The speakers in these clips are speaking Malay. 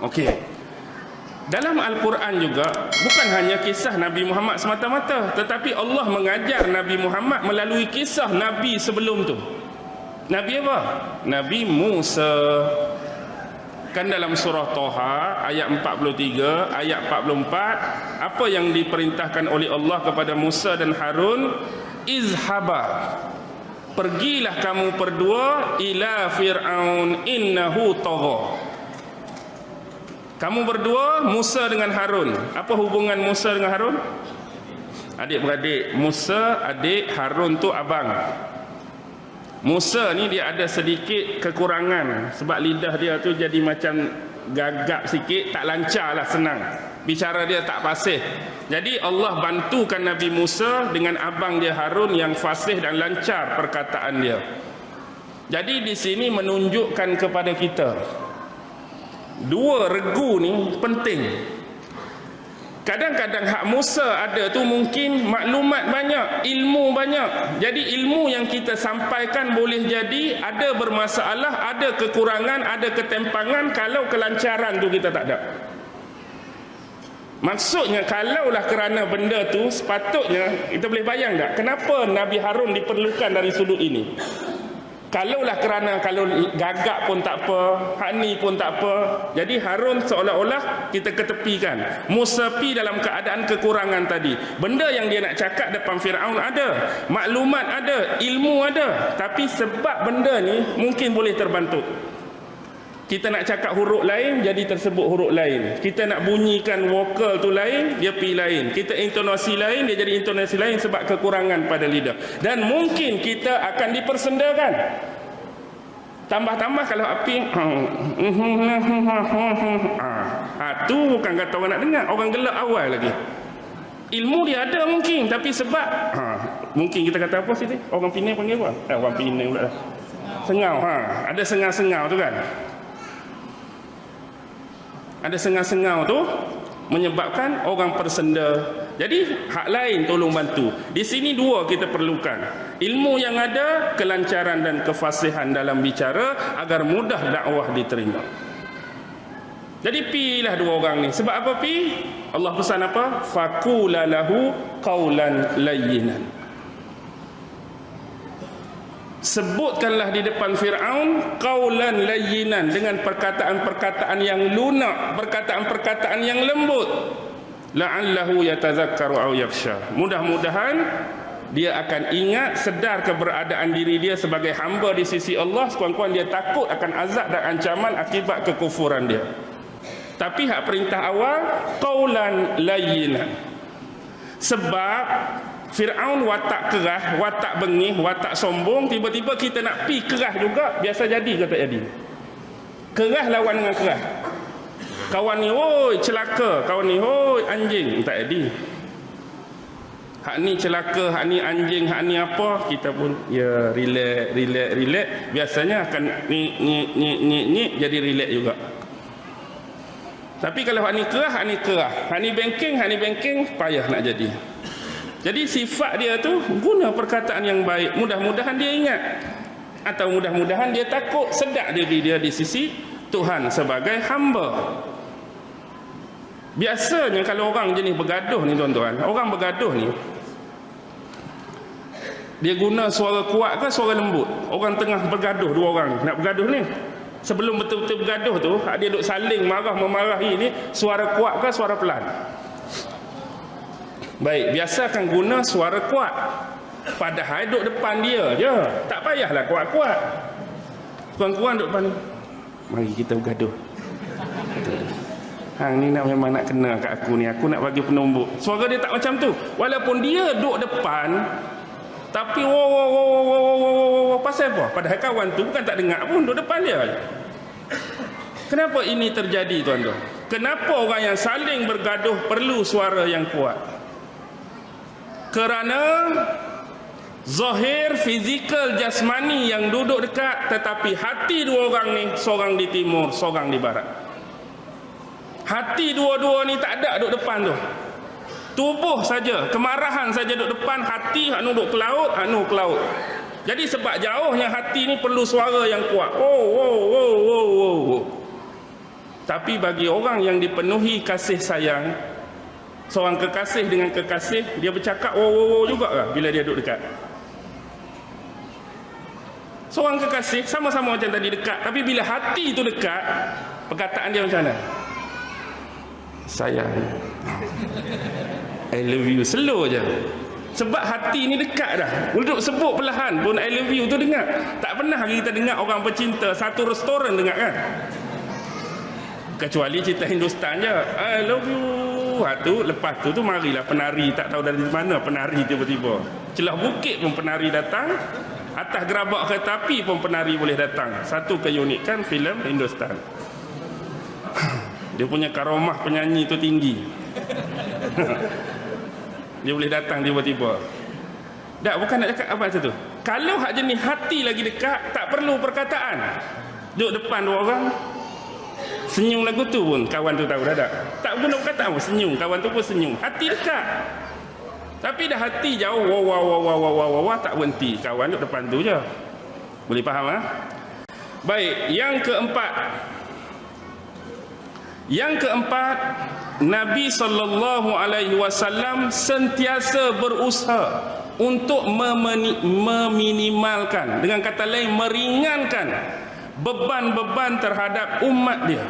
Okey. Dalam Al-Quran juga bukan hanya kisah Nabi Muhammad semata-mata, tetapi Allah mengajar Nabi Muhammad melalui kisah Nabi sebelum tu. Nabi apa? Nabi Musa. Kan dalam surah Toha ayat 43, ayat 44, apa yang diperintahkan oleh Allah kepada Musa dan Harun? Izhaba, pergilah kamu berdua ila Fir'aun innahu tagha. Kamu berdua, Musa dengan Harun. Apa hubungan Musa dengan Harun? Adik-beradik. Musa adik, Harun tu abang. Musa ni dia ada sedikit kekurangan, sebab lidah dia tu jadi macam gagap sikit, tak lancar lah, senang. Bicara dia tak fasih. Jadi Allah bantukan Nabi Musa dengan abang dia Harun yang fasih dan lancar perkataan dia. Jadi di sini menunjukkan kepada kita, dua regu ni penting. Kadang-kadang hak Musa ada tu mungkin maklumat banyak, ilmu banyak. Jadi ilmu yang kita sampaikan boleh jadi ada bermasalah, ada kekurangan, ada ketempangan kalau kelancaran tu kita tak ada. Maksudnya kalaulah kerana benda tu, sepatutnya kita boleh bayang tak kenapa Nabi Harun diperlukan dari sudut ini. Kalaulah kerana kalau gagak pun tak apa, hak ni pun tak apa. Jadi Harun seolah-olah kita ketepikan. Musa pi dalam keadaan kekurangan tadi. Benda yang dia nak cakap depan Firaun ada, maklumat ada, ilmu ada, tapi sebab benda ni mungkin boleh terbantu. Kita nak cakap huruf lain, jadi tersebut huruf lain. Kita nak bunyikan vokal tu lain, dia pi lain. Kita intonasi lain, dia jadi intonasi lain sebab kekurangan pada lidah. Dan mungkin kita akan dipersendakan. Tambah-tambah kalau api tu bukan kata orang nak dengar, orang gelak awal lagi. Ilmu dia ada mungkin, tapi sebab mungkin kita kata apa sini? Orang Penang panggil apa? Orang Penang pula. Sengau, ada sengau-sengau tu kan. Ada sengau-sengau tu menyebabkan orang persenda. Jadi hak lain tolong bantu. Di sini dua kita perlukan. Ilmu yang ada, kelancaran dan kefasihan dalam bicara agar mudah dakwah diterima. Jadi pilah dua orang ni. Sebab apa pi? Allah pesan apa? Faqula lahu qaulan layyinan. Sebutkanlah di depan Fir'aun qaulan layyinan, dengan perkataan-perkataan yang lunak, perkataan-perkataan yang lembut. La'allahu yatazakkaru aw yakhsha. Mudah-mudahan dia akan ingat, sedar keberadaan diri dia sebagai hamba di sisi Allah, sekurang-kurang dia takut akan azab dan ancaman akibat kekufuran dia. Tapi hak perintah awal qaulan layyinan. Sebab Fir'aun watak kerah, watak bengih, watak sombong. Tiba-tiba kita nak pi kerah juga, biasa jadi ke tak jadi? Kerah lawan dengan kerah. Kawan ni, oi celaka. Kawan ni, oi anjing. Tak jadi. Hak ni celaka, hak ni anjing, hak ni apa, kita pun ya relax. Biasanya akan ni jadi relax juga. Tapi kalau hak ni kerah, hak ni banking, payah nak jadi. Jadi sifat dia tu guna perkataan yang baik. Mudah-mudahan dia ingat, atau mudah-mudahan dia takut, sedar diri dia di sisi Tuhan sebagai hamba. Biasanya kalau orang jenis bergaduh ni tuan-tuan, orang bergaduh ni dia guna suara kuat ke suara lembut? Orang tengah bergaduh, dua orang nak bergaduh ni, sebelum betul-betul bergaduh tu, dia duk saling marah-memarahi ni, suara kuat ke suara pelan? Baik, biasa akan guna suara kuat. Padahal duduk depan dia je, tak payahlah kuat-kuat. Kurang-kurang duduk depan ni, mari kita bergaduh. Hang ni nak memang nak kena kat aku ni, aku nak bagi penumbuk. Suara dia tak macam tu. Walaupun dia duduk depan, tapi pasal apa? Padahal kawan tu bukan tak dengar pun, duduk depan dia. Kenapa ini terjadi tuan-tuan? Kenapa orang yang saling bergaduh perlu suara yang kuat? Kerana zahir fizikal jasmani yang duduk dekat, tetapi hati dua orang ni, seorang di timur, seorang di barat. Hati dua-dua ni tak ada duduk depan tu. Tubuh saja, kemarahan saja duduk depan, hati anu duduk ke laut, anu ke laut. Jadi sebab jauhnya hati ni perlu suara yang kuat. Tapi bagi orang yang dipenuhi kasih sayang, seorang kekasih dengan kekasih, dia bercakap wow juga lah bila dia duduk dekat. Seorang kekasih sama-sama macam tadi dekat, tapi bila hati itu dekat, perkataan dia macam mana? Sayang, I love you, slow je. Sebab hati ni dekat dah. Untuk sebut perlahan pun I love you tu dengar. Tak pernah kita dengar orang bercinta satu restoran dengar kan? Kecuali cerita Hindustan je, I love you. Lepas tu marilah penari, tak tahu dari mana penari tiba-tiba. Celah bukit pun penari datang, atas gerabak kereta api pun penari boleh datang. Satu keunikan filem Hindustan. Dia punya karamah penyanyi tu tinggi. Dia boleh datang tiba-tiba. Tak, bukan nak cakap apa macam tu. Kalau hak jenis hati lagi dekat, tak perlu perkataan. Duduk depan dua orang, senyum lagu tu pun kawan tu tahu dah. Tak guna perkataan pun, senyum. Kawan tu pun senyum. Hati dekat. Tapi dah hati jauh, wah, tak berhenti. Kawan duduk depan tu je. Boleh faham ha? Baik, yang keempat. Nabi SAW sentiasa berusaha untuk meminimalkan, dengan kata lain meringankan beban-beban terhadap umat dia,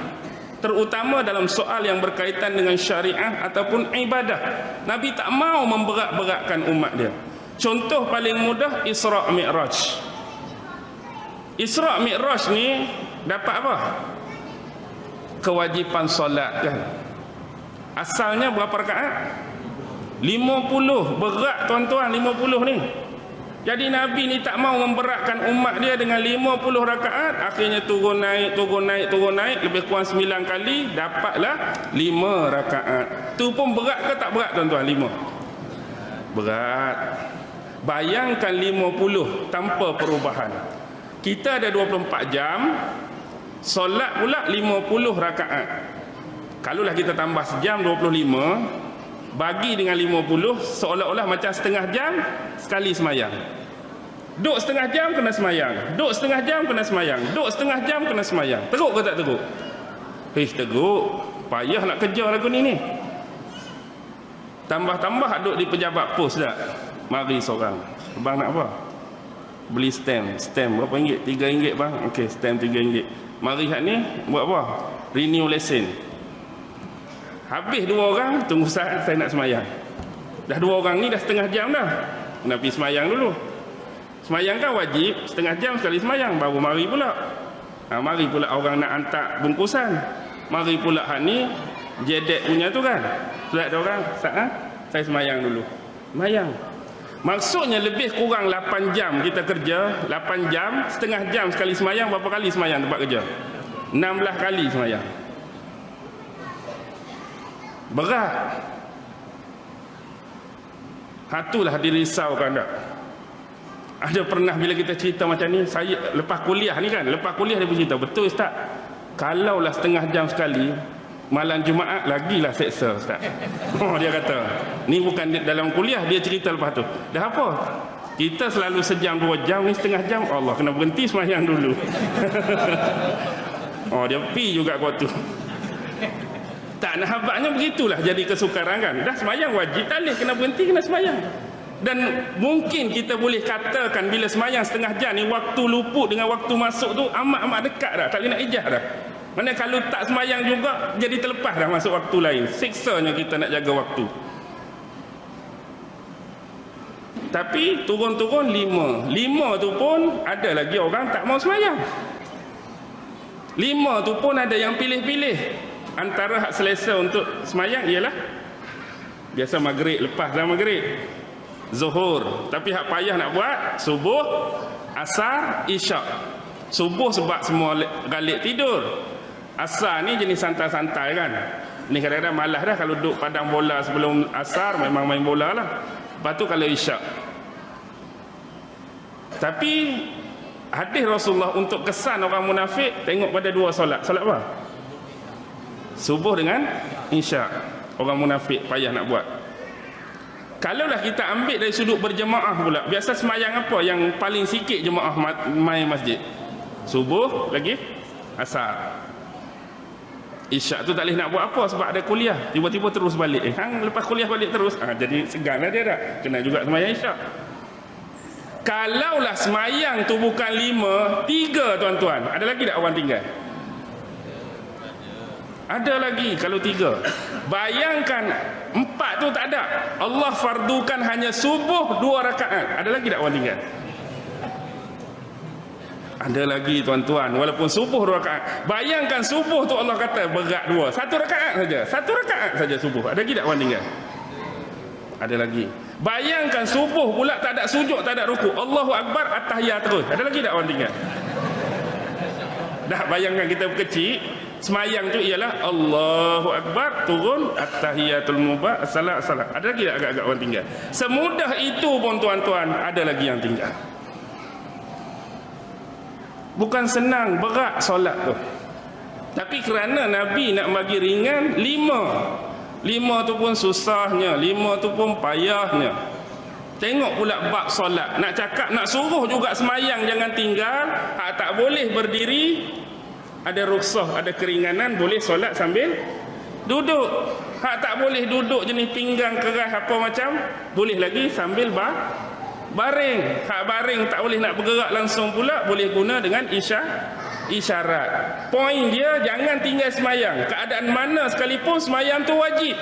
terutama dalam soal yang berkaitan dengan syariah ataupun ibadah. Nabi tak mau memberat-beratkan umat dia. Contoh paling mudah, Isra' Mi'raj. Isra' Mi'raj ni dapat apa? Kewajipan solat kan. Asalnya berapa rakaat? 50. Berat tuan-tuan 50 ni. Jadi Nabi ni tak mau memberatkan umat dia dengan 50 rakaat. Akhirnya turun naik. Lebih kurang 9 kali. Dapatlah 5 rakaat. Tu pun berat ke tak berat tuan-tuan? 5. Berat. Bayangkan 50 tanpa perubahan. Kita ada 24 jam. Solat pula 50 rakaat. Kalaulah kita tambah sejam 25, bagi dengan 50, seolah-olah macam setengah jam sekali semayang. Duk setengah jam kena semayang, duk setengah jam kena semayang, duk setengah jam kena semayang. Teruk ke tak teruk? Teruk. Payah nak kerja lagu ni. Tambah-tambah duk di pejabat pos dah. Mari seorang. Abang nak apa? Beli stamp berapa ringgit? 3 ringgit bang. Okey, stamp 3 ringgit. Mari hak ni buat apa? Renew lesen. Habis 2 orang, tunggu saat saya nak semayang. Dah 2 orang ni dah setengah jam dah. Nak pergi semayang dulu. Semayang kan wajib, setengah jam sekali semayang, baru mari pula. Mari pula orang nak hantar bungkusan. Mari pula hak ni jedek punya tu kan. Surat ada orang, saya semayang dulu. Semayang. Maksudnya lebih kurang 8 jam kita kerja, 8 jam, setengah jam sekali semayang. Berapa kali semayang tempat kerja? 16 kali semayang. Berat. Itulah dirisaukan tak? Ada pernah bila kita cerita macam ni, saya lepas kuliah ni kan, lepas kuliah dia bercerita, betul Ustaz, kalaulah setengah jam sekali, malam Jumaat lagilah seksa Ustaz. Dia kata, ni bukan dalam kuliah, dia cerita lepas tu. Dah apa? Kita selalu sejam 2 jam, ni setengah jam, Allah kena berhenti semayang dulu. Dia pi juga waktu. Tak nak habaknya begitulah jadi kesukaran kan. Dah semayang wajib, tak boleh kena berhenti, kena semayang. Dan mungkin kita boleh katakan bila semayang setengah jam ni, waktu luput dengan waktu masuk tu amat-amat dekat dah, tak boleh nak ijah dah. Mana kalau tak semayang juga jadi terlepas dah masuk waktu lain. Siksanya kita nak jaga waktu. Tapi turun-turun 5. 5 tu pun ada lagi orang tak mau semayang. 5 tu pun ada yang pilih-pilih. Antara hak selesa untuk semayang ialah biasa maghrib, lepaslah maghrib, zuhur. Tapi hak payah nak buat subuh, asar, isyak. Subuh sebab semua galik tidur. Asar ni jenis santai-santai kan. Ni kadang-kadang malas dah kalau duduk padang bola sebelum asar, memang main bola lah. Lepas tu kalau isyak. Tapi hadis Rasulullah untuk kesan orang munafik, tengok pada 2 solat. Solat apa? Subuh dengan isyak. Orang munafik payah nak buat. Kalaulah kita ambil dari sudut berjemaah pula, biasa semayang apa yang paling sikit jemaah main masjid? Subuh lagi asar. Isyak tu tak boleh nak buat apa sebab ada kuliah. Tiba-tiba terus balik. Hang lepas kuliah balik terus. Jadi segan lah dia dah. Kena juga semayang isyak. Kalaulah semayang tu bukan 5, 3 tuan-tuan. Ada lagi tak orang tinggal? Ada lagi kalau 3. Bayangkan 4 tu tak ada. Allah fardukan hanya subuh 2 rakaat. Ada lagi tak orang tinggal? Ada lagi tuan-tuan. Walaupun subuh 2 rakaat. Bayangkan subuh tu Allah kata berat 2. 1 rakaat saja. 1 rakaat saja subuh. Ada lagi tak orang tinggal? Ada lagi. Bayangkan subuh pula tak ada sujud, tak ada rukuk. Allahu Akbar, at-tahiyat terus. Ada lagi tak orang tinggal? Dah bayangkan kita kecil. Semayang tu ialah Allahu Akbar, turun, at-tahiyatul mubarak, salat. Ada lagi tak agak-agak orang tinggal? Semudah itu pun tuan-tuan, ada lagi yang tinggal. Bukan senang, berat solat tu. Tapi kerana Nabi nak bagi ringan, 5 tu pun susahnya, 5 tu pun payahnya. Tengok pula bab solat. Nak cakap, nak suruh juga semayang jangan tinggal. Tak boleh berdiri. Ada rukhsah, ada keringanan, boleh solat sambil duduk. Tak boleh duduk jenis pinggang keras apa macam, boleh lagi sambil baring. Baring tak boleh nak bergerak langsung pula, boleh guna dengan isyarat. Poin dia, jangan tinggal semayang. Keadaan mana sekalipun semayang tu wajib.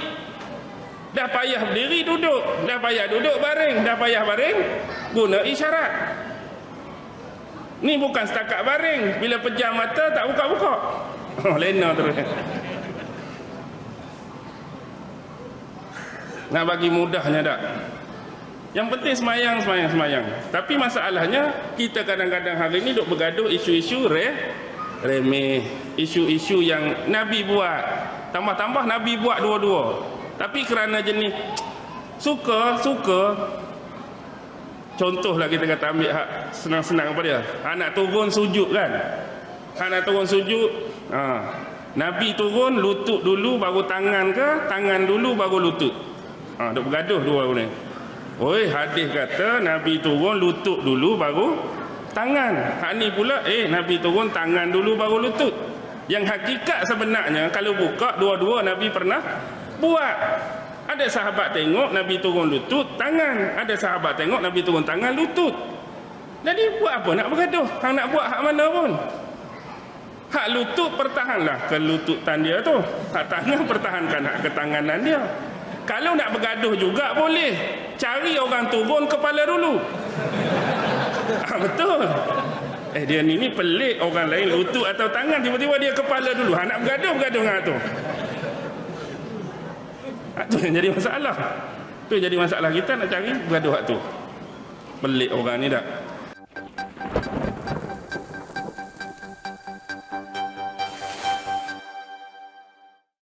Dah payah berdiri, duduk. Dah payah duduk, baring. Dah payah baring, guna isyarat. Ni bukan setakat baring. Bila pejam mata tak buka-buka. Lena terus. Nak bagi mudahnya tak? Yang penting semayang. Tapi masalahnya, kita kadang-kadang hari ni duk bergaduh isu-isu remeh. Isu-isu yang Nabi buat. Tambah-tambah Nabi buat dua-dua. Tapi kerana jenis suka. Contohlah kita kata ambil hak senang-senang apa dia. Nak turun sujud kan. Nak turun sujud. Nabi turun lutut dulu baru tangan ke, tangan dulu baru lutut. Duk bergaduh dua ni. Oi, hadis kata Nabi turun lutut dulu baru tangan. Hak ni pula Nabi turun tangan dulu baru lutut. Yang hakikat sebenarnya kalau buka dua-dua Nabi pernah buat. Ada sahabat tengok Nabi turun lutut, tangan. Ada sahabat tengok Nabi turun tangan, lutut. Jadi buat apa nak bergaduh? Hang nak buat hak mana pun. Hak lutut pertahanlah kelututan dia tu. Hak tangan pertahankan hak ketanganan dia. Kalau nak bergaduh juga boleh. Cari orang turun kepala dulu. Betul. Dia ni pelik, orang lain lutut atau tangan, tiba-tiba dia kepala dulu. Nak bergaduh dengan tu. Tu yang jadi masalah. Tu jadi masalah kita nak cari bergaduh hak tu. Pelik orang ni tak.